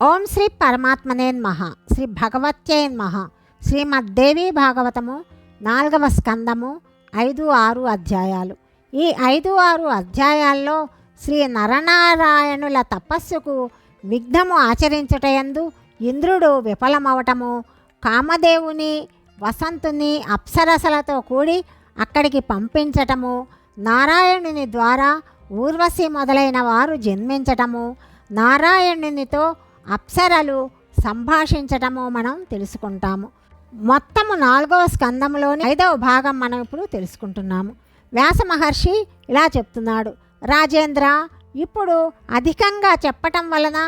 ఓం శ్రీ పరమాత్మనే నమః. శ్రీ భగవత్యై నమః. శ్రీమద్దేవి భాగవతము 4వ స్కందము 5-6 అధ్యాయాలు. ఈ 5-6 అధ్యాయాల్లో శ్రీ నరనారాయణుల తపస్సుకు విఘ్నము ఆచరించుటయందు ఇంద్రుడు విఫలమవటము, కామదేవుని వసంతుని అప్సరసలతో కూడి అక్కడికి పంపించటము, నారాయణుని ద్వారా ఊర్వశి మొదలైన వారు జన్మించటము, నారాయణునితో అప్సరలు సంభాషించటము మనం తెలుసుకుంటాము. మొత్తము 4వ స్కందములోని 5వ భాగం మనం ఇప్పుడు తెలుసుకుంటున్నాము. వ్యాస మహర్షి ఇలా చెప్తున్నాడు: రాజేంద్ర, ఇప్పుడు అధికంగా చెప్పటం వలన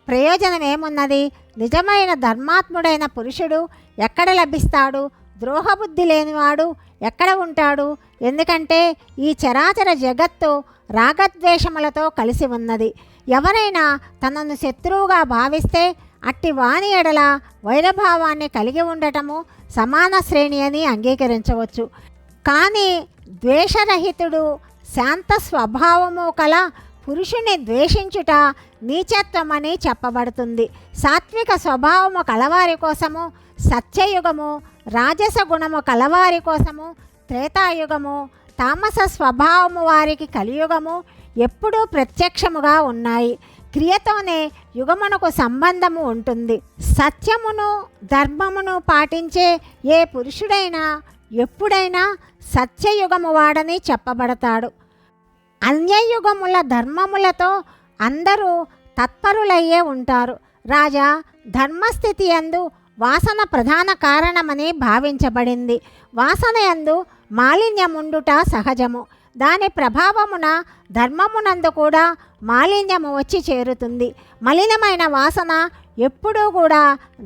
ప్రయోజనం ఏమున్నది? నిజమైన ధర్మాత్ముడైన పురుషుడు ఎక్కడ లభిస్తాడు? ద్రోహబుద్ధి లేనివాడు ఎక్కడ ఉంటాడు? ఎందుకంటే ఈ చరాచర జగత్తు రాగద్వేషములతో కలిసి ఉన్నది. ఎవరైనా తనను శత్రువుగా భావిస్తే అట్టి వాని ఎడల వైరభావాన్ని కలిగి ఉండటము సమాన శ్రేణి అని అంగీకరించవచ్చు. కానీ ద్వేషరహితుడు శాంత స్వభావము కల పురుషుని ద్వేషించుట నీచత్వమని చెప్పబడుతుంది. సాత్విక స్వభావము కలవారి కోసము సత్యయుగము, రాజస గుణము కలవారి కోసము త్రేతాయుగము, తామస స్వభావము వారికి కలియుగము ఎప్పుడూ ప్రత్యక్షముగా ఉన్నాయి. క్రియతోనే యుగమునకు సంబంధము ఉంటుంది. సత్యమును ధర్మమును పాటించే ఏ పురుషుడైనా ఎప్పుడైనా సత్యయుగము వాడని చెప్పబడతాడు. అన్యయుగముల ధర్మములతో అందరూ తత్పరులయ్యే ఉంటారు. రాజా, ధర్మస్థితి యందు వాసన ప్రధాన కారణమని భావించబడింది. వాసన యందు మాలిన్యముండుట సహజము. దాని ప్రభావమున ధర్మమునందు కూడా మాలిన్యము వచ్చి చేరుతుంది. మలినమైన వాసన ఎప్పుడూ కూడా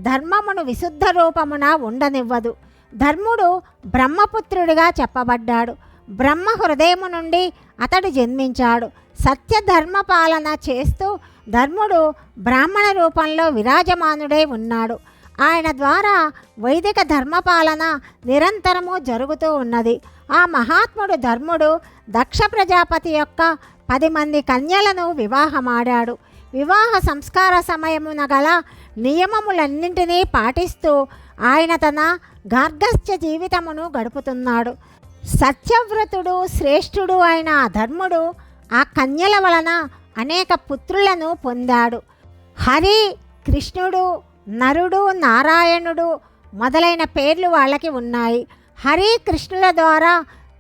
ధర్మమును విశుద్ధ రూపమున ఉండనివ్వదు. ధర్ముడు బ్రహ్మపుత్రుడిగా చెప్పబడ్డాడు. బ్రహ్మ హృదయము నుండి అతడు జన్మించాడు. సత్యధర్మ పాలన చేస్తూ ధర్ముడు బ్రాహ్మణ రూపంలో విరాజమానుడై ఉన్నాడు. ఆయన ద్వారా వైదిక ధర్మపాలన నిరంతరము జరుగుతూ ఉన్నది. ఆ మహాత్ముడు ధర్ముడు దక్ష ప్రజాపతి యొక్క 10 మంది కన్యలను వివాహమాడాడు. వివాహ సంస్కార సమయమున గల నియమములన్నింటినీ పాటిస్తూ ఆయన తన గార్గస్థ్య జీవితమును గడుపుతున్నాడు. సత్యవ్రతుడు శ్రేష్ఠుడు అయిన ధర్ముడు ఆ కన్యల వలన అనేక పుత్రులను పొందాడు. హరి, కృష్ణుడు, నరుడు, నారాయణుడు మొదలైన పేర్లు వాళ్ళకి ఉన్నాయి. హరి కృష్ణుల ద్వారా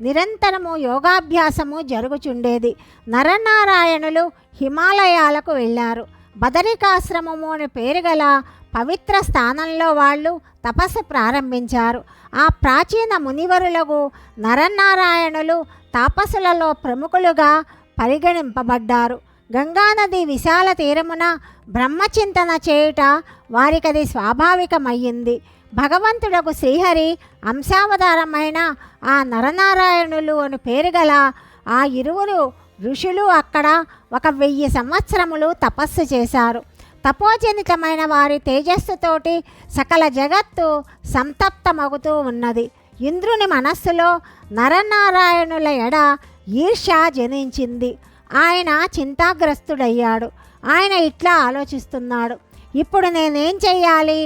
నిరంతరము యోగాభ్యాసము జరుగుచుండేది. నరనారాయణులు హిమాలయాలకు వెళ్ళారు. బదరికాశ్రమము అని పేరు గల పవిత్ర స్థానంలో వాళ్ళు తపస్సు ప్రారంభించారు. ఆ ప్రాచీన మునివరులకు నరనారాయణులు తాపసులలో ప్రముఖులుగా పరిగణింపబడ్డారు. గంగానది విశాల తీరమున బ్రహ్మచింతన చేయుట వారికది స్వాభావికమయ్యింది. భగవంతుడకు శ్రీహరి అంశావతారమైన ఆ నరనారాయణులు అని పేరు గల ఆ ఇరువురు ఋషులు అక్కడ 1000 సంవత్సరములు తపస్సు చేశారు. తపోజనితమైన వారి తేజస్సుతోటి సకల జగత్తు సంతప్తమగుతూ ఉన్నది. ఇంద్రుని మనస్సులో నరనారాయణుల ఎడ ఈర్ష్య జనించింది. ఆయన చింతాగ్రస్తుడయ్యాడు. ఆయన ఇట్లా ఆలోచిస్తున్నాడు: ఇప్పుడు నేనేం చెయ్యాలి?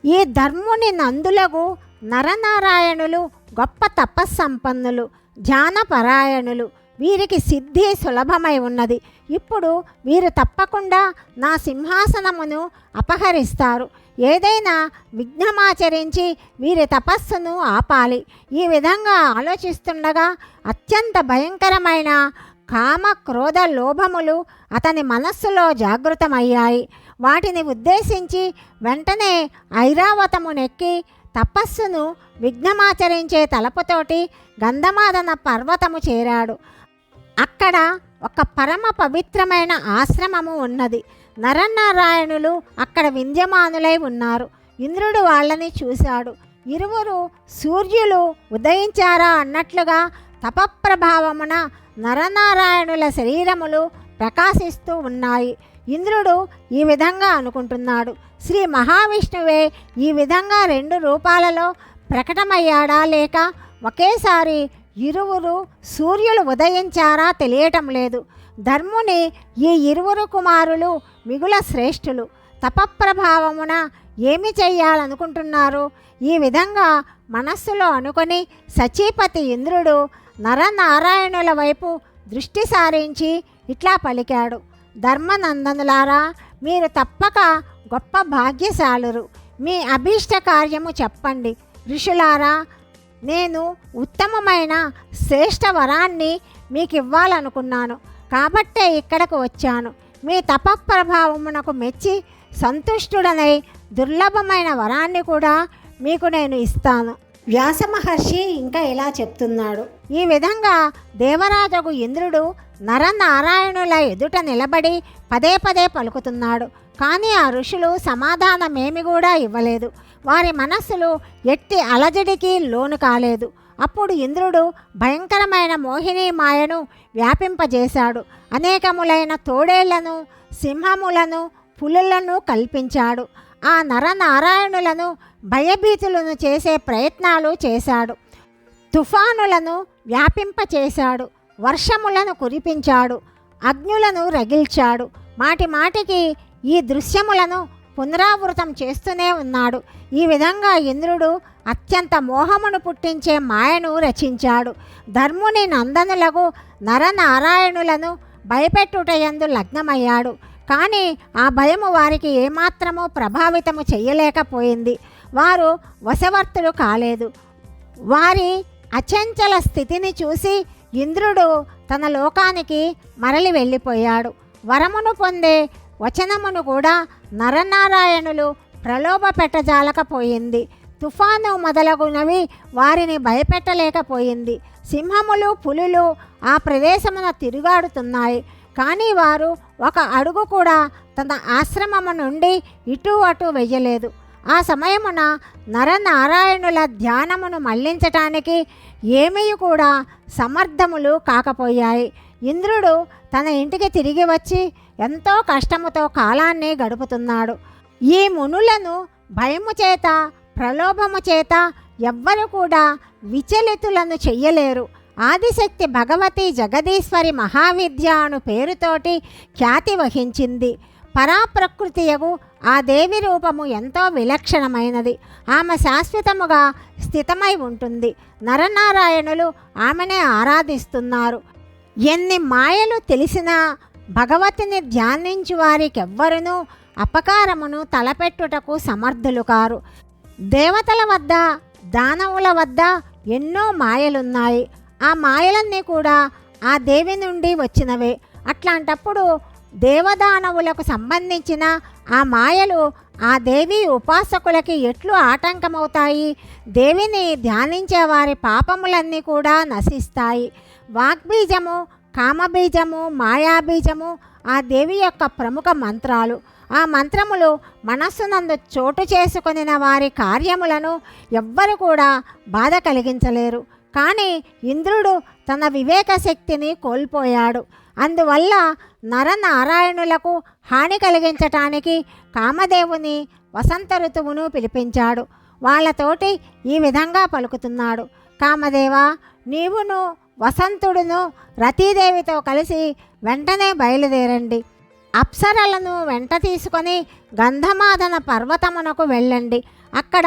ఈ ధర్ముని నందులకు నరనారాయణులు గొప్ప తపస్సంపన్నులు, ధ్యానపరాయణులు. వీరికి సిద్ధి సులభమై ఉన్నది. ఇప్పుడు వీరు తప్పకుండా నా సింహాసనమును అపహరిస్తారు. ఏదైనా విఘ్నమాచరించి వీరి తపస్సును ఆపాలి. ఈ విధంగా ఆలోచిస్తుండగా అత్యంత భయంకరమైన కామ, క్రోధ, లోభములు అతని మనస్సులో జాగృతమయ్యాయి. వాటిని ఉద్దేశించి వెంటనే ఐరావతమునెక్కి తపస్సును విఘ్నమాచరించే తలపుతోటి గంధమాదన పర్వతము చేరాడు. అక్కడ ఒక పరమ పవిత్రమైన ఆశ్రమము ఉన్నది. నరనారాయణులు అక్కడ వింధ్యమానులై ఉన్నారు. ఇంద్రుడు వాళ్ళని చూశాడు. ఇరువురు సూర్యులు ఉదయించారా అన్నట్లుగా తపప్రభావమున నరనారాయణుల శరీరములు ప్రకాశిస్తూ ఉన్నాయి. ఇంద్రుడు ఈ విధంగా అనుకుంటున్నాడు: శ్రీ మహావిష్ణువే ఈ విధంగా 2 రూపాలలో ప్రకటమయ్యాడా, లేక ఒకేసారి ఇరువురు సూర్యులు ఉదయించారా తెలియటం లేదు. ధర్ముని ఈ ఇరువురు కుమారులు మిగుల శ్రేష్ఠులు. తపప్రభావమున ఏమి చెయ్యాలనుకుంటున్నారు? ఈ విధంగా మనస్సులో అనుకొని సచీపతి ఇంద్రుడు నరనారాయణుల వైపు దృష్టి సారించి ఇట్లా పలికాడు: ధర్మనందనులారా, మీరు తప్పక గొప్ప భాగ్యశాలురు. మీ అభీష్ట కార్యము చెప్పండి. ఋషులారా, నేను ఉత్తమమైన శ్రేష్ఠ వరాన్ని మీకు ఇవ్వాలనుకున్నాను, కాబట్టే ఇక్కడకు వచ్చాను. మీ తపప్రభావమునకు మెచ్చి సంతుష్టుడనై దుర్లభమైన వరాన్ని కూడా మీకు నేను ఇస్తాను. వ్యాస మహర్షి ఇంకా ఇలా చెప్తున్నాడు: ఈ విధంగా దేవరాజగు ఇంద్రుడు నరనారాయణుల ఎదుట నిలబడి పదే పదే పలుకుతున్నాడు. కానీ ఆ ఋషులు సమాధానమేమి కూడా ఇవ్వలేదు. వారి మనస్సులు ఎట్టి అలజడికి లోను కాలేదు. అప్పుడు ఇంద్రుడు భయంకరమైన మోహిని మాయను వ్యాపింపజేశాడు. అనేకములైన తోడేళ్లను, సింహములను, పులులను కల్పించాడు. ఆ నరనారాయణులను భయభీతులను చేసే ప్రయత్నాలు చేశాడు. తుఫానులను వ్యాపింపచేశాడు. వర్షములను కురిపించాడు. అగ్నులను రగిల్చాడు. మాటి మాటికి ఈ దృశ్యములను పునరావృతం చేస్తూనే ఉన్నాడు. ఈ విధంగా ఇంద్రుడు అత్యంత మోహమును పుట్టించే మాయను రచించాడు. ధర్ముని నందనులకు నరనారాయణులను భయపెట్టుటయందు లగ్నమయ్యాడు. కానీ ఆ భయము వారికి ఏమాత్రమూ ప్రభావితము చెయ్యలేకపోయింది. వారు వశవర్తులు కాలేదు. వారి అచంచల స్థితిని చూసి ఇంద్రుడు తన లోకానికి మరలి వెళ్ళిపోయాడు. వరమును పొందే వచనమును కూడా నరనారాయణులు ప్రలోభ పెట్టజాలకపోయింది. తుఫాను మొదలగునవి వారిని భయపెట్టలేకపోయింది. సింహములు, పులులు ఆ ప్రదేశమున తిరుగాడుతున్నాయి. కానీ వారు ఒక అడుగు కూడా తన ఆశ్రమము నుండి ఇటు అటు వెయ్యలేదు. ఆ సమయమున నరనారాయణుల ధ్యానమును మళ్లించటానికి ఏమీ కూడా సమర్థములు కాకపోయాయి. ఇంద్రుడు తన ఇంటికి తిరిగి వచ్చి ఎంతో కష్టముతో కాలాన్ని గడుపుతున్నాడు. ఈ మునులను భయము చేత, ప్రలోభము చేత ఎవ్వరు కూడా విచలితులను చెయ్యలేరు. ఆదిశక్తి భగవతి జగదీశ్వరి మహావిద్య అను పేరుతోటి ఖ్యాతి వహించింది. పరాప్రకృతియగు ఆ దేవి రూపము ఎంతో విలక్షణమైనది. ఆమె శాశ్వతముగా స్థితమై ఉంటుంది. నరనారాయణులు ఆమెనే ఆరాధిస్తున్నారు. ఎన్ని మాయలు తెలిసినా భగవతిని ధ్యానించు వారికెవ్వరునూ అపకారమును తలపెట్టుటకు సమర్థులు కారు. దేవతల వద్ద, దానవుల వద్ద ఎన్నో మాయలున్నాయి. ఆ మాయలన్నీ కూడా ఆ దేవి నుండి వచ్చినవే. అట్లాంటప్పుడు దేవదానవులకు సంబంధించిన ఆ మాయలు ఆ దేవి ఉపాసకులకి ఎట్లు ఆటంకమవుతాయి? దేవిని ధ్యానించే వారి పాపములన్నీ కూడా నశిస్తాయి. వాగ్బీజము, కామబీజము, మాయాబీజము ఆ దేవి యొక్క ప్రముఖ మంత్రాలు. ఆ మంత్రములు మనస్సునందు చోటు చేసుకొనిన వారి కార్యములను ఎవ్వరు కూడా బాధ కలిగించలేరు. కానీ ఇంద్రుడు తన వివేక శక్తిని కోల్పోయాడు. అందువల్ల నరనారాయణులకు హాని కలిగించటానికి కామదేవుని వసంత ఋతువును పిలిపించాడు. వాళ్ళతోటి ఈ విధంగా పలుకుతున్నాడు: కామదేవా, నీవును వసంతుడును రతీదేవితో కలిసి వెంటనే బయలుదేరండి. అప్సరలను వెంట తీసుకొని గంధమాదన పర్వతమునకు వెళ్ళండి. అక్కడ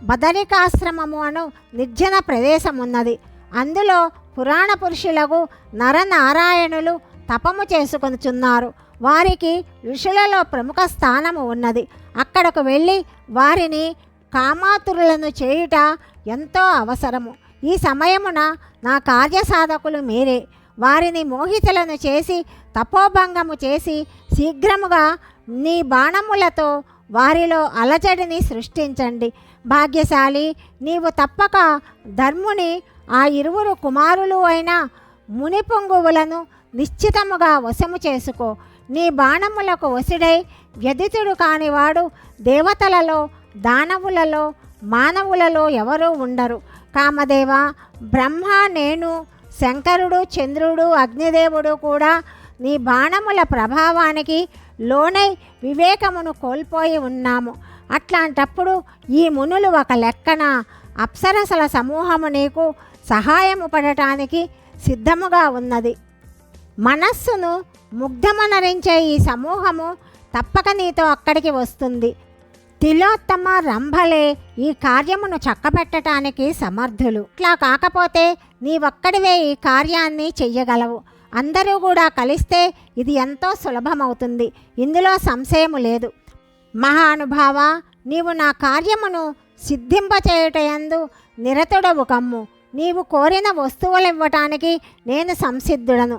బదరికాశ్రమము అను నిర్జన ప్రదేశం ఉన్నది. అందులో పురాణ పురుషులకు నరనారాయణులు తపము చేసుకొనుచున్నారు. వారికి ఋషులలో ప్రముఖ స్థానము ఉన్నది. అక్కడకు వెళ్ళి వారిని కామాతురులను చేయుట ఎంతో అవసరము. ఈ సమయమున నా కార్యసాధకులు మీరే. వారిని మోహితులను చేసి తపోభంగము చేసి శీఘ్రముగా నీ బాణములతో వారిలో అలజడిని సృష్టించండి. భాగ్యశాలి, నీవు తప్పక ధర్ముని ఆ ఇరువురు కుమారులు అయిన మునిపొంగువులను నిశ్చితముగా వశము చేసుకో. నీ బాణములకు వశుడై వ్యధితుడు కానివాడు దేవతలలో, దానవులలో, మానవులలో ఎవరూ ఉండరు. కామదేవ, బ్రహ్మ, నేను, శంకరుడు, చంద్రుడు, అగ్నిదేవుడు కూడా నీ బాణముల ప్రభావానికి లోనై వివేకమును కోల్పోయి ఉన్నాము. అట్లాంటప్పుడు ఈ మునులు ఒక లెక్కన అప్సరసల సమూహము నీకు సహాయము పడటానికి సిద్ధముగా ఉన్నది. మనస్సును ముగ్ధమనరించే ఈ సమూహము తప్పక నీతో అక్కడికి వస్తుంది. తిలోత్తమ రంభలే ఈ కార్యమును చక్కబెట్టడానికి సమర్థులు. ఇట్లా కాకపోతే నీవొక్కడివే ఈ కార్యాన్ని చెయ్యగలవు. అందరూ కూడా కలిస్తే ఇది ఎంతో సులభమవుతుంది. ఇందులో సంశయము లేదు. మహానుభావ, నీవు నా కార్యమును సిద్ధింపచేయుటయందు నిరతుడవు కమ్ము. నీవు కోరిన వస్తువులు ఇవ్వటానికి నేను సంసిద్ధుడను.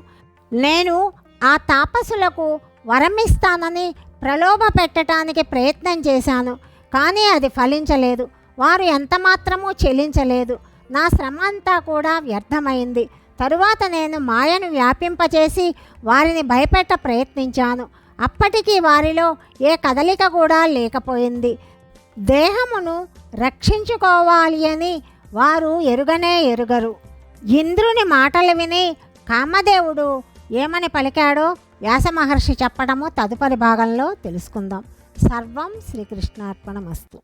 నేను ఆ తాపసులకు వరమిస్తానని ప్రలోభ పెట్టడానికి ప్రయత్నం చేశాను, కానీ అది ఫలించలేదు. వారు ఎంతమాత్రమూ చెల్లించలేదు. నా శ్రమ అంతా కూడా వ్యర్థమైంది. తరువాత నేను మాయను వ్యాపింపచేసి వారిని భయపెట్ట ప్రయత్నించాను. అప్పటికీ వారిలో ఏ కదలిక కూడా లేకపోయింది. దేహమును రక్షించుకోవాలి అని వారు ఎరుగనే ఎరుగరు. ఇంద్రుని మాటలు విని కామదేవుడు ఏమని పలికాడో వ్యాస మహర్షి చెప్పడము తదుపరి భాగంలో తెలుసుకుందాం. సర్వం శ్రీకృష్ణార్పణమస్తు.